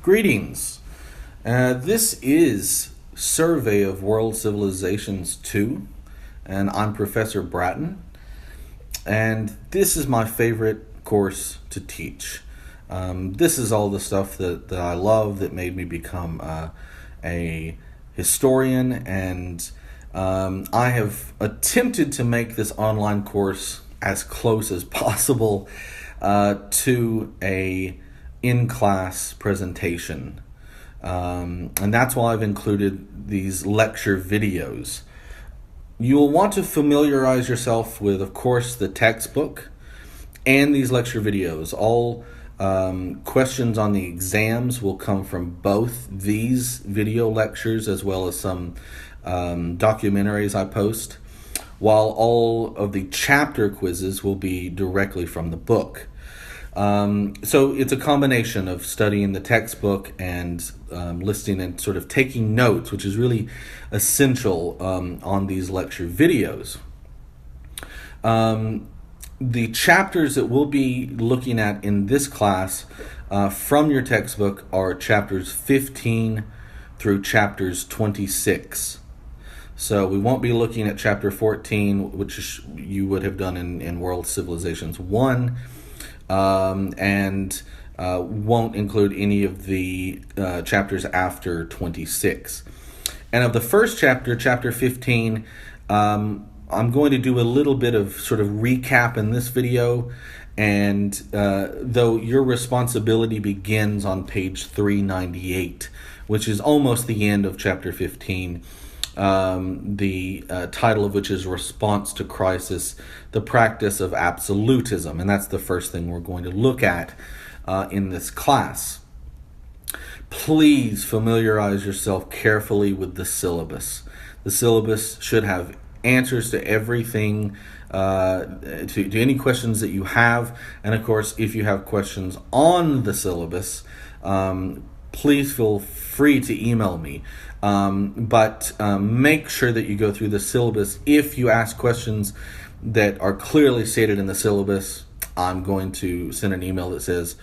Greetings. This is Survey of World Civilizations 2, and I'm Professor Bratton, and this is my favorite course to teach. This is all the stuff that I love that made me become a historian, and I have attempted to make this online course as close as possible to a in-class presentation. And that's why I've included these lecture videos. You will want to familiarize yourself with, of course, the textbook and these lecture videos. All questions on the exams will come from both these video lectures as well as some documentaries I post, while all of the chapter quizzes will be directly from the book. So it's a combination of studying the textbook and listening and sort of taking notes, which is really essential on these lecture videos. The chapters that we'll be looking at in this class from your textbook are chapters 15 through chapters 26. So we won't be looking at chapter 14, which you would have done in World Civilizations 1. And won't include any of the chapters after 26. And of the first chapter, chapter 15, I'm going to do a little bit of sort of recap in this video, and though your responsibility begins on page 398, which is almost the end of chapter 15, the title of which is Response to Crisis, the Practice of Absolutism. And that's the first thing we're going to look at in this class. Please familiarize yourself carefully with the syllabus. The syllabus should have answers to everything, to any questions that you have. And of course, if you have questions on the syllabus, please feel free to email me. But make sure that you go through the syllabus. If you ask questions that are clearly stated in the syllabus, I'm going to send an email that says,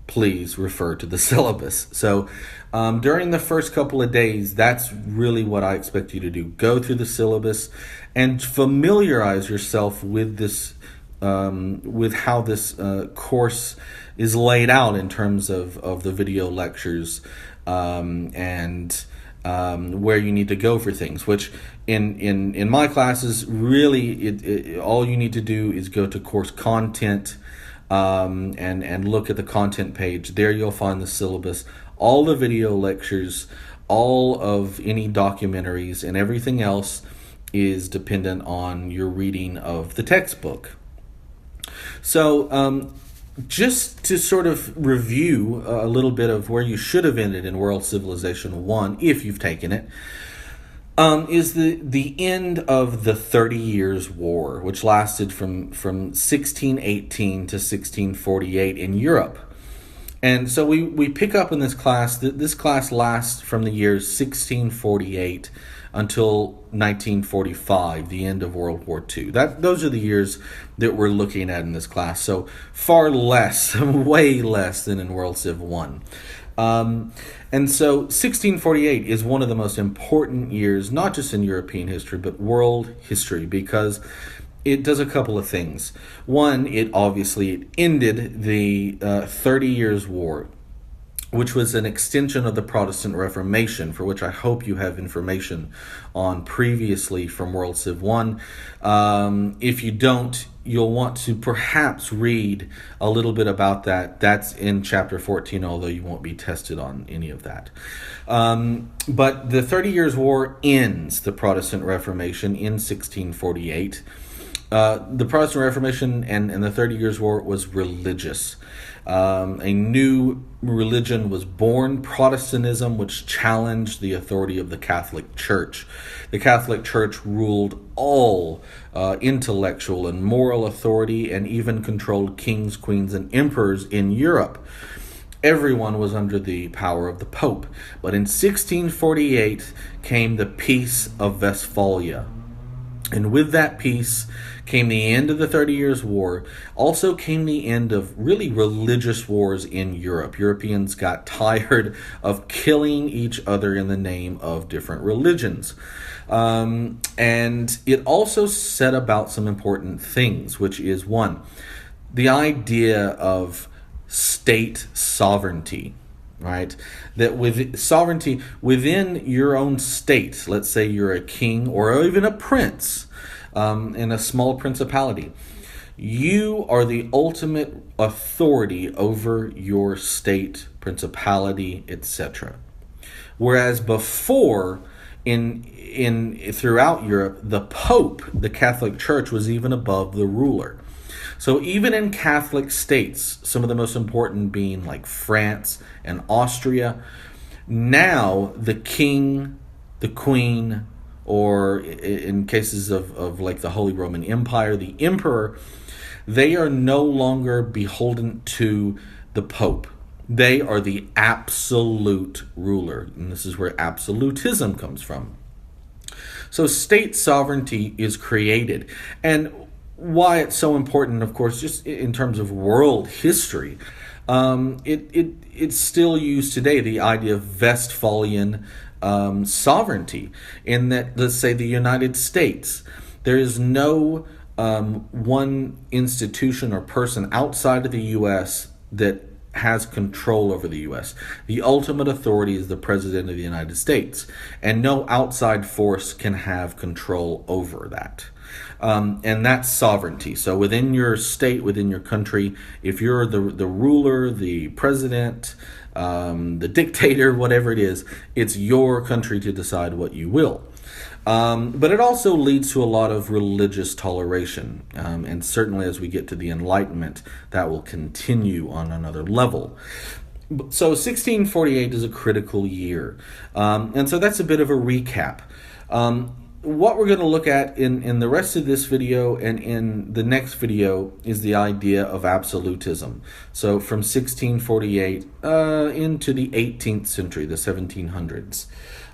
please refer to the syllabus. So during the first couple of days, that's really what I expect you to do. Go through the syllabus and familiarize yourself with this, with how this course is laid out in terms of the video lectures and where you need to go for things, which in my classes, really all you need to do is go to course content and look at the content page. There you'll find the syllabus, all the video lectures, all of any documentaries, and everything else is dependent on your reading of the textbook. So just to sort of review a little bit of where you should have ended in World Civilization 1, if you've taken it, is the end of the 30 Years' War, which lasted from 1618 to 1648 in Europe. And so we pick up in this class that this class lasts from the years 1648 until 1945, the end of World War II. Those are the years that we're looking at in this class. So far less, way less than in World Civ 1. And so 1648 is one of the most important years, not just in European history, but world history, because it does a couple of things. One, it ended the 30 Years' War, which was an extension of the Protestant Reformation, for which I hope you have information on previously from World Civ 1. If you don't, you'll want to perhaps read a little bit about that. That's in chapter 14, although you won't be tested on any of that. But the 30 Years' War ends the Protestant Reformation in 1648. The Protestant Reformation and the 30 Years' War was religious. A new religion was born, Protestantism, which challenged the authority of the Catholic Church. The Catholic Church ruled all intellectual and moral authority and even controlled kings, queens, and emperors in Europe. Everyone was under the power of the Pope. But in 1648 came the Peace of Westphalia. And with that peace came the end of the 30 Years' War. Also came the end of really religious wars in Europe. Europeans got tired of killing each other in the name of different religions. And it also set about some important things, which is one, the idea of state sovereignty. Right? That with sovereignty within your own state, let's say you're a king or even a prince in a small principality, you are the ultimate authority over your state, principality, etc. Whereas before, in throughout Europe, the Pope, the Catholic Church, was even above the ruler. So even in Catholic states, some of the most important being like France and Austria, now the king, the queen, or in cases of like the Holy Roman Empire, the emperor, they are no longer beholden to the Pope. They are the absolute ruler. And this is where absolutism comes from. So state sovereignty is created. And why it's so important, of course, just in terms of world history, it's still used today, the idea of Westphalian sovereignty, in that, let's say, the United States, there is no one institution or person outside of the U.S. that has control over the U.S. The ultimate authority is the President of the United States, and no outside force can have control over that. And that's sovereignty. So within your state, within your country, if you're the ruler, the president, the dictator, whatever it is, it's your country to decide what you will. But it also leads to a lot of religious toleration. And certainly as we get to the Enlightenment, that will continue on another level. So 1648 is a critical year. And so that's a bit of a recap. What we're going to look at in the rest of this video and in the next video is the idea of absolutism. So from 1648 into the 18th century, the 1700s.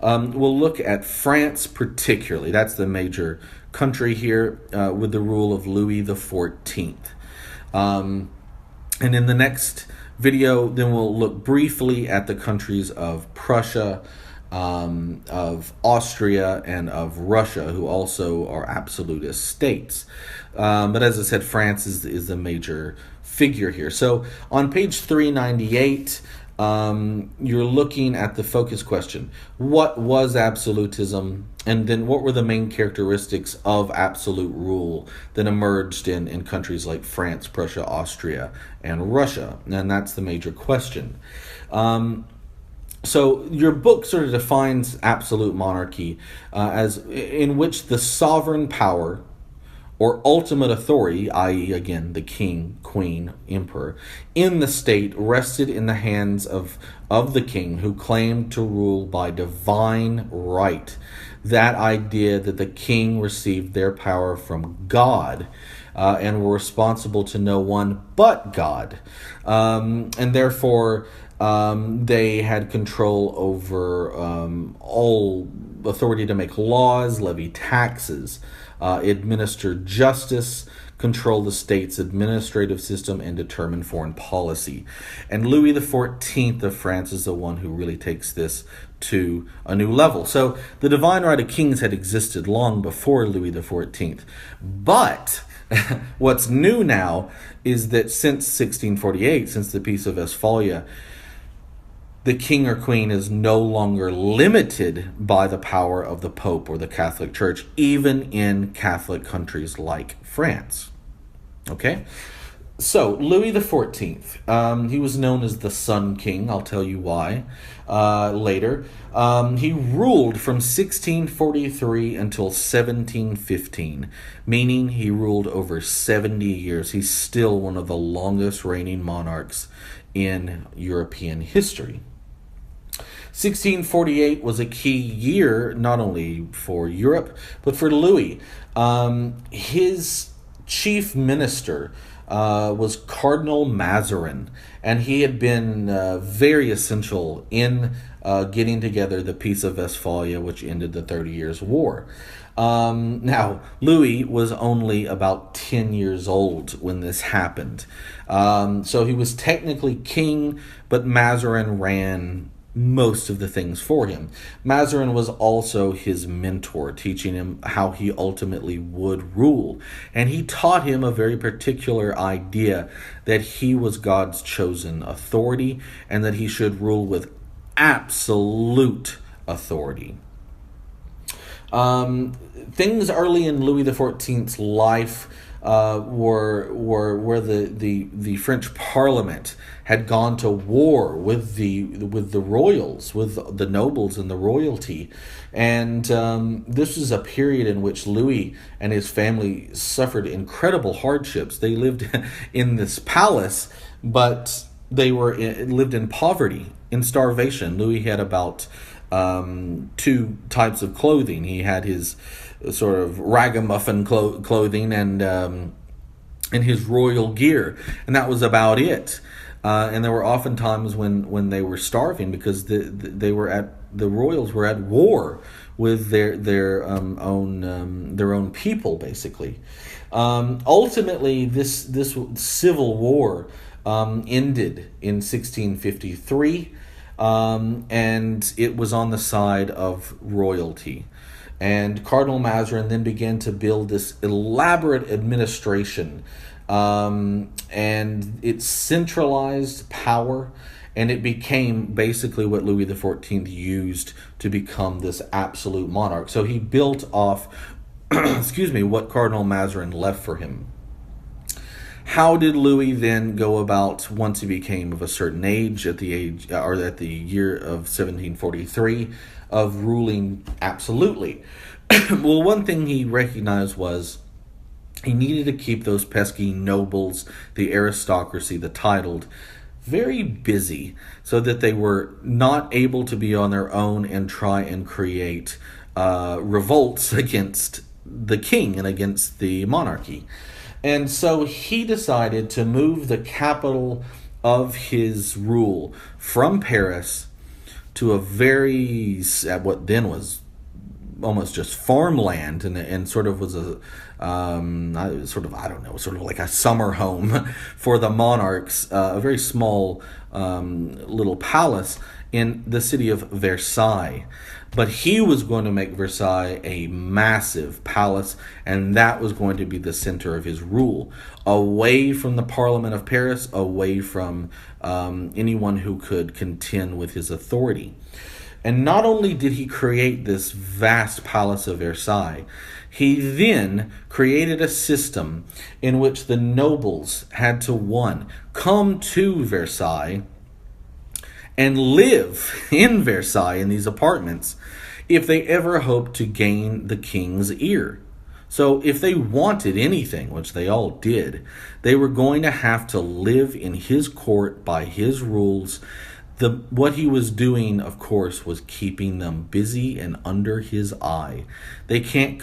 We'll look at France particularly. That's the major country here with the rule of Louis XIV. And in the next video, then we'll look briefly at the countries of Prussia, of Austria, and of Russia, who also are absolutist states. But as I said, France is the major figure here. So on page 398, you're looking at the focus question. What was absolutism? And then what were the main characteristics of absolute rule that emerged in countries like France, Prussia, Austria, and Russia? And that's the major question. So your book sort of defines absolute monarchy as in which the sovereign power or ultimate authority, i.e. again the king, queen, emperor, in the state rested in the hands of the king, who claimed to rule by divine right. That idea that the king received their power from God and were responsible to no one but God. And therefore they had control over all authority to make laws, levy taxes, administer justice, control the state's administrative system, and determine foreign policy. And Louis XIV of France is the one who really takes this to a new level. So the divine right of kings had existed long before Louis XIV. But what's new now is that since 1648, since the Peace of Westphalia, the king or queen is no longer limited by the power of the Pope or the Catholic Church, even in Catholic countries like France. Okay? So, Louis XIV, he was known as the Sun King. I'll tell you why later. He ruled from 1643 until 1715, meaning he ruled over 70 years. He's still one of the longest reigning monarchs in European history. 1648 was a key year, not only for Europe, but for Louis. His chief minister was Cardinal Mazarin, and he had been very essential in getting together the Peace of Westphalia, which ended the 30 Years' War. Now, Louis was only about 10 years old when this happened. So he was technically king, but Mazarin ran most of the things for him. Mazarin was also his mentor, teaching him how he ultimately would rule. And he taught him a very particular idea that he was God's chosen authority and that he should rule with absolute authority. Things early in Louis XIV's life were where the French Parliament had gone to war with the royals, with the nobles and the royalty, and this was a period in which Louis and his family suffered incredible hardships. They lived in this palace, but they lived in poverty, in starvation. Louis had about two types of clothing. He had his sort of ragamuffin clothing and his royal gear, and that was about it. And there were often times when they were starving because the royals were at war with their own people, basically. Ultimately, this civil war ended in 1653. And it was on the side of royalty. And Cardinal Mazarin then began to build this elaborate administration, and it centralized power, and it became basically what Louis XIV used to become this absolute monarch. So he built off, what Cardinal Mazarin left for him. How did Louis then go about, once he became of a certain age, at the year of 1743, of ruling absolutely? Well, one thing he recognized was he needed to keep those pesky nobles, the aristocracy, the titled, very busy so that they were not able to be on their own and try and create revolts against the king and against the monarchy. And so he decided to move the capital of his rule from Paris to what then was almost just farmland, and sort of was sort of like a summer home for the monarchs, a very small little palace in the city of Versailles. But he was going to make Versailles a massive palace, and that was going to be the center of his rule, away from the Parliament of Paris, away from anyone who could contend with his authority. And not only did he create this vast palace of Versailles, he then created a system in which the nobles had to, one, come to Versailles and live in Versailles in these apartments if they ever hoped to gain the king's ear. So if they wanted anything, which they all did, they were going to have to live in his court by his rules. What he was doing, of course, was keeping them busy and under his eye. They can't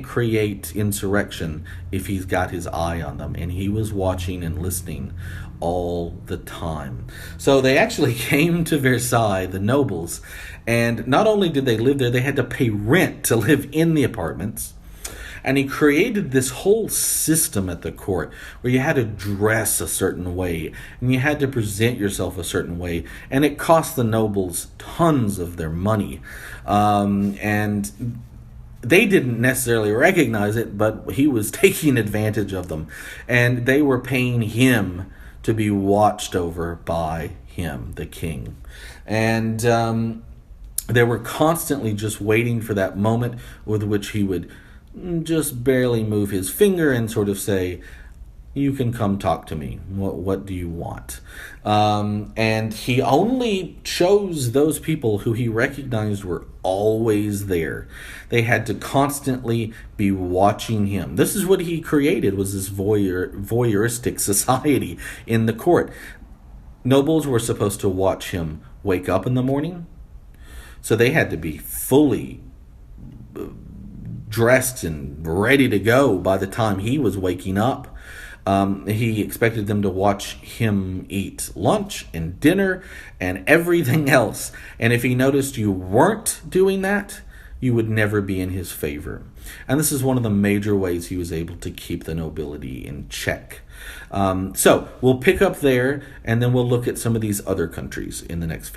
create insurrection if he's got his eye on them, and he was watching and listening all the time. So they actually came to Versailles, the nobles, and not only did they live there, they had to pay rent to live in the apartments. And he created this whole system at the court where you had to dress a certain way and you had to present yourself a certain way. And it cost the nobles tons of their money. And they didn't necessarily recognize it, but he was taking advantage of them. And they were paying him to be watched over by him, the king. And they were constantly just waiting for that moment with which he would just barely move his finger and sort of say, you can come talk to me. What do you want? And he only chose those people who he recognized were always there. They had to constantly be watching him. This is what he created, was this voyeuristic society in the court. Nobles were supposed to watch him wake up in the morning, so they had to be fully dressed and ready to go by the time he was waking up. He expected them to watch him eat lunch and dinner and everything else. And if he noticed you weren't doing that, you would never be in his favor. And this is one of the major ways he was able to keep the nobility in check. So we'll pick up there, and then we'll look at some of these other countries in the next video.